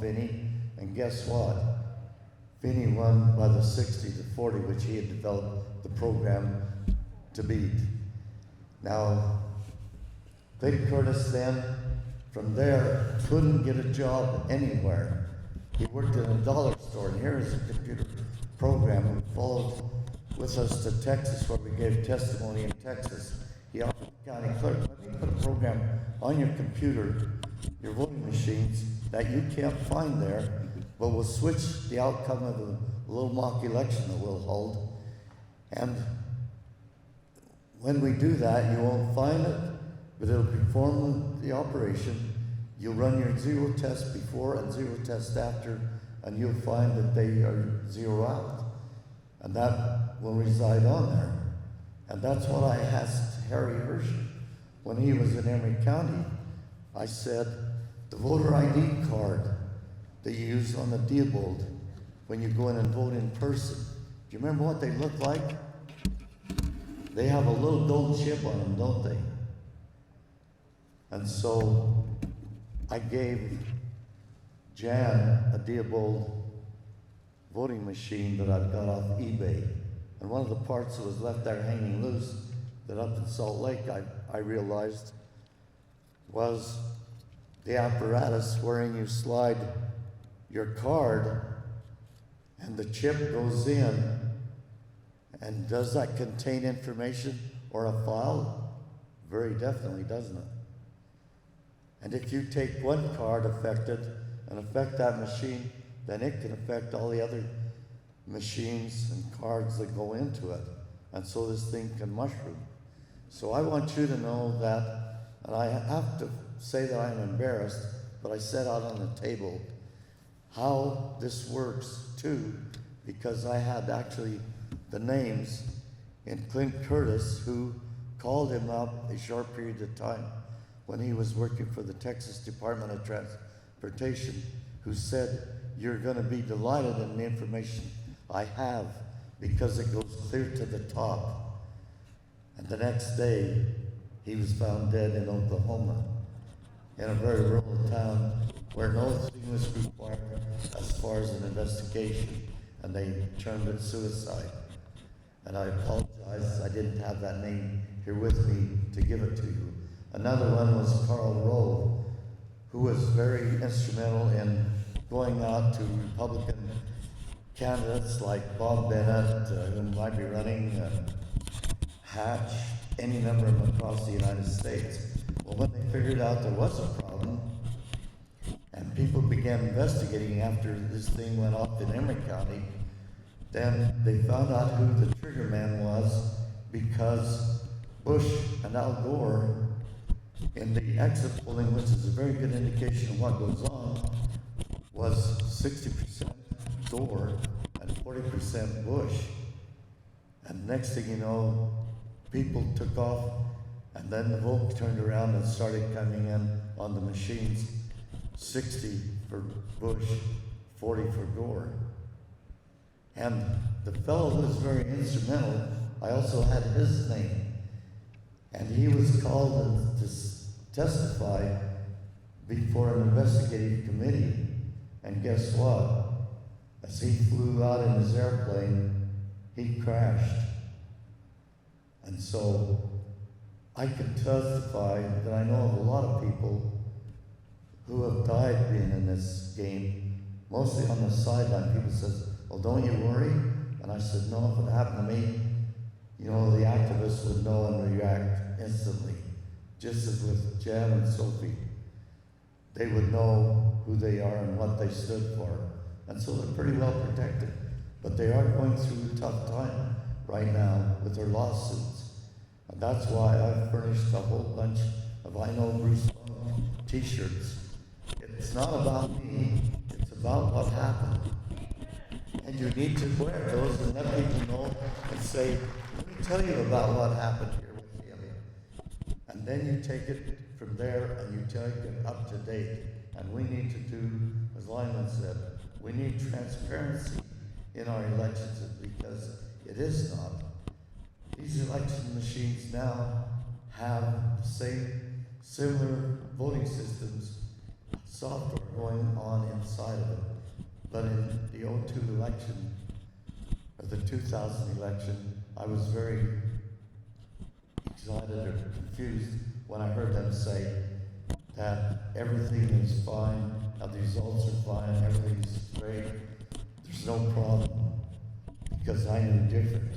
Vinny, and guess what? Vinny won by the 60-40, which he had developed the program to beat. Now, Clint Curtis then, from there, couldn't get a job anywhere. He worked in a dollar store, and here is a computer program who followed with us to Texas, where we gave testimony in Texas. He offered county clerk, let me put a program on your computer, your voting machines, that you can't find there, but will switch the outcome of a little mock election that we'll hold. And when we do that, you won't find it, but it'll perform the operation. You'll run your zero test before and zero test after, and you'll find that they are zero out. And that will reside on there. And that's what I asked Harry Hershey when he was in Emery County. I said, the voter ID card that you use on the Diebold when you go in and vote in person, do you remember what they look like? They have a little gold chip on them, don't they? And so I gave Jan a Diebold voting machine that I've got off eBay. And one of the parts that was left there hanging loose, that up in Salt Lake I realized, was the apparatus wherein you slide your card and the chip goes in. And does that contain information or a file? Very definitely, doesn't it? And if you take one card affected and affect that machine, then it can affect all the other machines and cards that go into it. And so this thing can mushroom. So I want you to know that, and I have to say that I'm embarrassed, but I set out on the table how this works too, because I had actually the names in Clint Curtis, who called him up a short period of time when he was working for the Texas Department of Transportation, who said, you're going to be delighted in the information I have because it goes clear to the top. And the next day, he was found dead in Oklahoma, in a very rural town where no thing was required as far as an investigation, and they termed it suicide. And I apologize, I didn't have that name here with me to give it to you. Another one was Carl Rowe, who was very instrumental in going out to Republican candidates like Bob Bennett, who might be running, Hatch, any number of them across the United States. Well, when they figured out there was a problem, and people began investigating after this thing went off in Emery County, then they found out who the trigger man was, because Bush and Al Gore, in the exit polling, which is a very good indication of what goes on, was 60% Gore and 40% Bush. And next thing you know, people took off, and then the vote turned around and started coming in on the machines, 60 for Bush, 40 for Gore. And the fellow who was very instrumental, I also had his name. And he was called to testify before an investigative committee. And guess what? As he flew out in his airplane, he crashed. And so I can testify that I know of a lot of people who have died being in this game, mostly on the sideline. People says, well, don't you worry? And I said, no, if it happened to me, you know, the activists would know and react instantly. Just as with Jan and Sophie, they would know who they are and what they stood for. And so they're pretty well protected. But they are going through a tough time right now with their lawsuits. And that's why I've furnished a whole bunch of I Know Bruce Long t-shirts. It's not about me, it's about what happened. And you need to wear those and let people know and say, let me tell you about what happened here with him. And then you take it from there and you take it up to date. And we need to do, as Lyman said, we need transparency in our elections, because it is not. These election machines now have the same, similar voting systems, software going on inside of it. But in the '02 election, or the 2000 election, I was very excited or confused when I heard them say that everything is fine, now the results are fine, everything's great, there's no problem, because I knew different.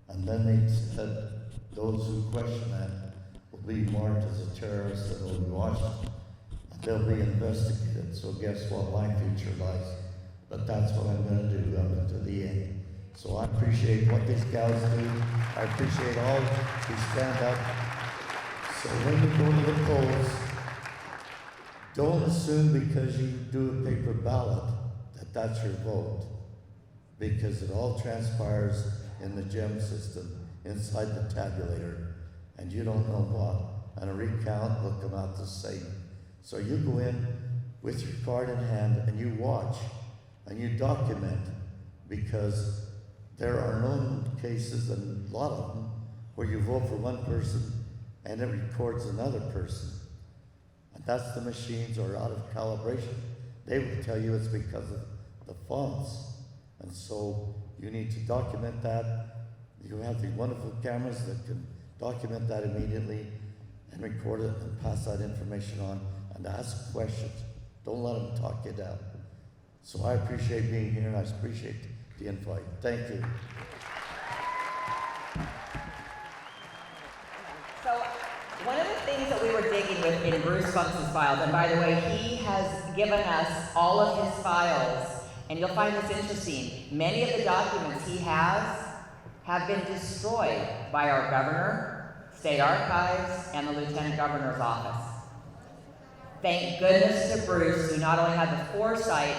And then they said those who question that will be marked as a terrorist and will be watched, and they'll be investigated. So guess what my future lies? But that's what I'm going to do up until the end. So I appreciate what these gals do. I appreciate all who stand up. So when you go to the polls, don't assume because you do a paper ballot that that's your vote, because it all transpires in the gem system inside the tabulator, and you don't know what. And a recount will come out the same. So you go in with your card in hand and you watch and you document, because there are known cases, and a lot of them, where you vote for one person and it records another person. And that's the machines are out of calibration. They will tell you it's because of the fonts. And so you need to document that. You have the wonderful cameras that can document that immediately and record it and pass that information on and ask questions. Don't let them talk you down. So I appreciate being here and I appreciate the invite. Thank you. So one of the things that we were digging with in Bruce Funk's files, and by the way, he has given us all of his files, and you'll find this interesting. Many of the documents he has have been destroyed by our governor, state archives, and the lieutenant governor's office. Thank goodness to Bruce, who not only had the foresight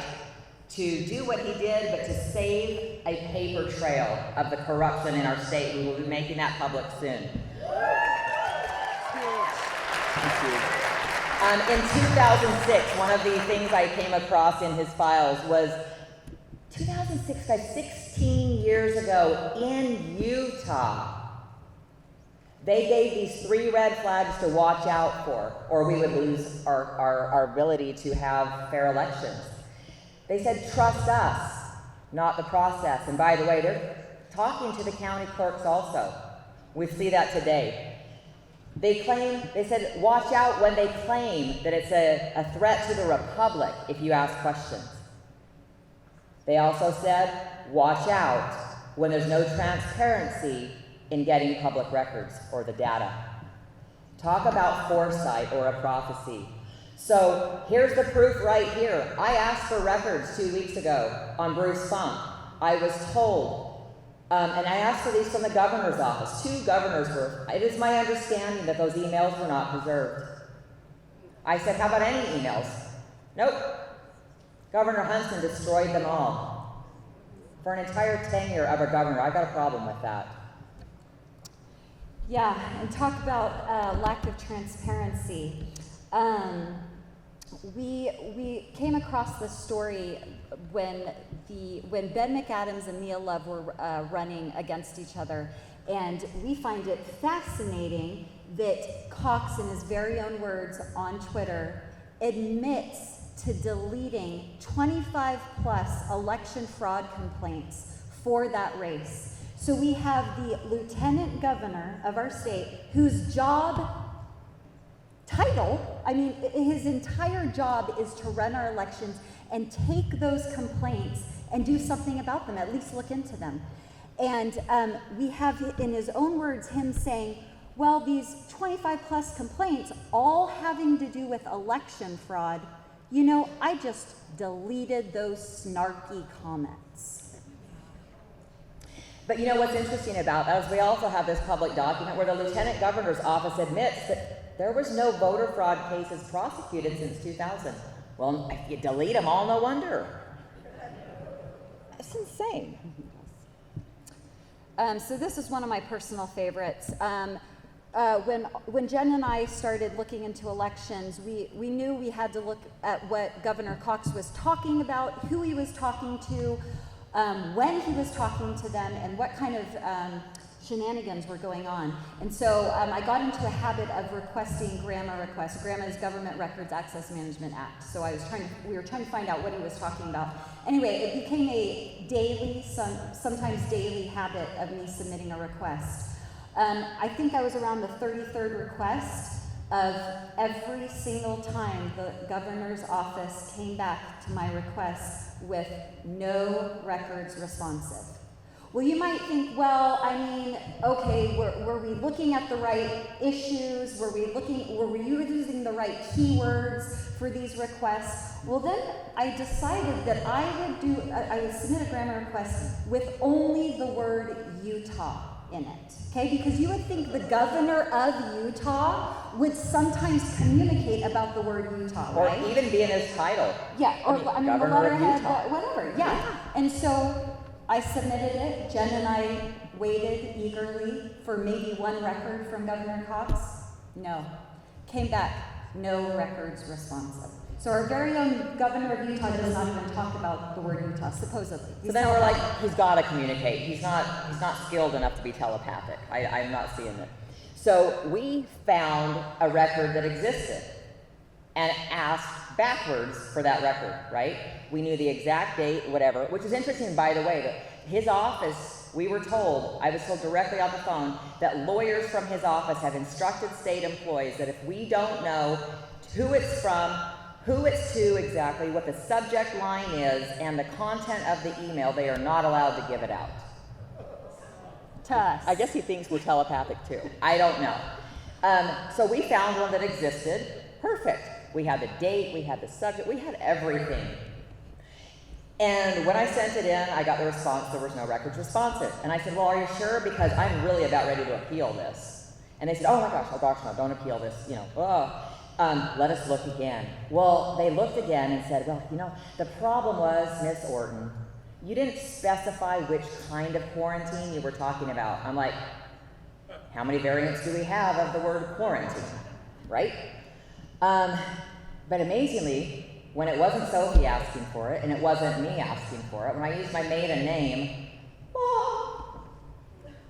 to do what he did, but to save a paper trail of the corruption in our state. We will be making that public soon. In 2006, one of the things I came across in his files was 2006, guys, 16 years ago in Utah. They gave these 3 red flags to watch out for, or we would lose our ability to have fair elections. They said, trust us, not the process. And by the way, they're talking to the county clerks also. We see that today. They said, watch out when they claim that it's a threat to the republic if you ask questions. They also said, watch out when there's no transparency in getting public records or the data. Talk about foresight or a prophecy. So here's the proof right here. I asked for records 2 weeks ago on Bruce Funk. I was told, and I asked for these from the governor's office. 2 governors were. It is my understanding that those emails were not preserved. I said, how about any emails? Nope. Governor Huntsman destroyed them all. For an entire tenure of a governor, I've got a problem with that. Yeah, and talk about lack of transparency. We came across this story when Ben McAdams and Mia Love were running against each other, and we find it fascinating that Cox, in his very own words on Twitter, admits to deleting 25 plus election fraud complaints for that race. So we have the lieutenant governor of our state, whose job title, I mean, his entire job is to run our elections and take those complaints and do something about them, at least look into them. And we have, in his own words, him saying, well, these 25 plus complaints, all having to do with election fraud, you know, I just deleted those snarky comments. But you know what's interesting about that is we also have this public document where the lieutenant governor's office admits that there was no voter fraud cases prosecuted since 2000. Well, if you delete them all, no wonder. It's insane. So this is one of my personal favorites. When Jen and I started looking into elections, we knew we had to look at what Governor Cox was talking about, who he was talking to, when he was talking to them, and what kind of shenanigans were going on. And so I got into a habit of requesting GRAMA requests. GRAMA is Government Records Access Management Act. So we were trying to find out what he was talking about. Anyway, it became a daily, sometimes daily habit of me submitting a request. I think I was around the 33rd request of every single time the governor's office came back to my request with no records responsive. Well, you might think, well, I mean, okay, were we looking at the right issues? Were we using the right keywords for these requests? Well, then I decided that I would submit a GRAMA request with only the word Utah in it, okay? Because you would think the governor of Utah would sometimes communicate about the word Utah, Or right? even be in his title. Yeah, or I mean the Governor of letterhead, Utah. whatever, yeah. And so I submitted it. Jen and I waited eagerly for maybe one record from Governor Cox. No. Came back, no records responsive. So our very own governor of Utah does not even talk about the word Utah, supposedly. So then we're like, he's got to communicate. He's not skilled enough to be telepathic. I'm not seeing it. So we found a record that existed and asked backwards for that record, right? We knew the exact date, whatever, which is interesting, by the way, that his office, I was told directly on the phone that lawyers from his office have instructed state employees that if we don't know who it's from, who it's to exactly, what the subject line is, and the content of the email, they are not allowed to give it out. To us. I guess he thinks we're telepathic too. I don't know. So we found one that existed. Perfect. We had the date, we had the subject, we had everything. And when I sent it in, I got the response, there was no records responsive. And I said, well, are you sure? Because I'm really about ready to appeal this. And they said, oh gosh, no, don't appeal this, let us look again. Well, they looked again and said, well, the problem was, Miss Orton, you didn't specify which kind of quarantine you were talking about. I'm like, how many variants do we have of the word quarantine, right? But amazingly, when it wasn't Sophie asking for it, and it wasn't me asking for it, when I used my maiden name,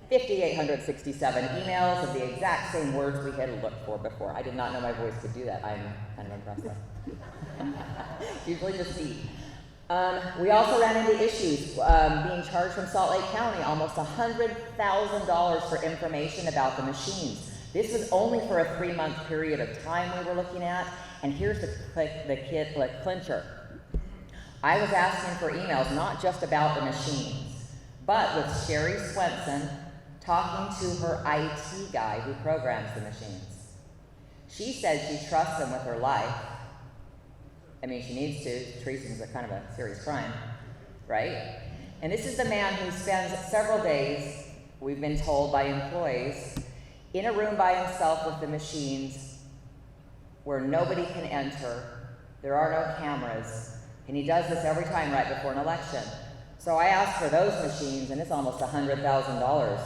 5,867 emails of the exact same words we had looked for before. I did not know my voice could do that. I'm kind of impressed. Usually just me. We also ran into issues being charged from Salt Lake County almost $100,000 for information about the machines. This was only for a 3-month period of time we were looking at, and here's the clincher. I was asking for emails not just about the machines, but with Sherry Swenson talking to her IT guy who programs the machines. She said she trusts him with her life. I mean, she needs to. Treason's a kind of a serious crime, right? And this is the man who spends several days, we've been told by employees, in a room by himself with the machines where nobody can enter, there are no cameras, and he does this every time right before an election. So I asked for those machines, and it's almost $100,000.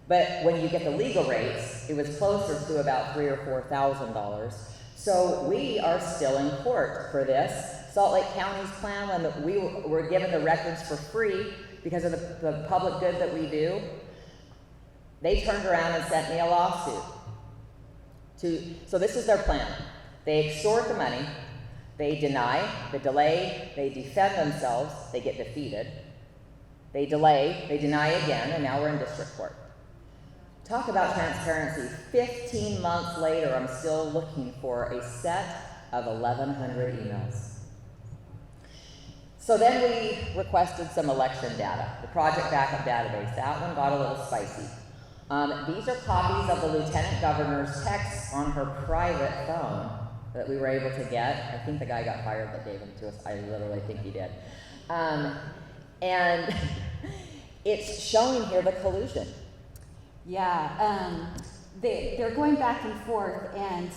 But when you get the legal rates, it was closer to about $3,000 or $4,000. So we are still in court for this. Salt Lake County's plan, when we were given the records for free because of the public good that we do, they turned around and sent me a lawsuit. So this is their plan. They extort the money, they deny, they delay, they defend themselves, they get defeated. They delay, they deny again, and now we're in district court. Talk about transparency. 15 months later, I'm still looking for a set of 1,100 emails. So then we requested some election data, the project backup database. That one got a little spicy. These are copies of the lieutenant governor's texts on her private phone that we were able to get. I think the guy got fired that gave them to us. I literally think he did. And it's showing here the collusion. Yeah, they're going back and forth, and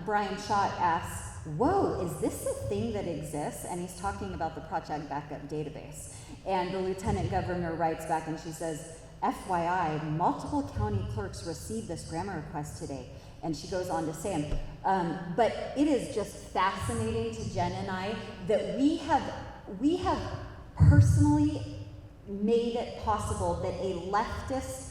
Brian Schott asks, whoa, is this a thing that exists? And he's talking about the project backup database. And the lieutenant governor writes back and she says, FYI, multiple county clerks received this GRAMA request today. And she goes on to say, but it is just fascinating to Jen and I that we have personally made it possible that a leftist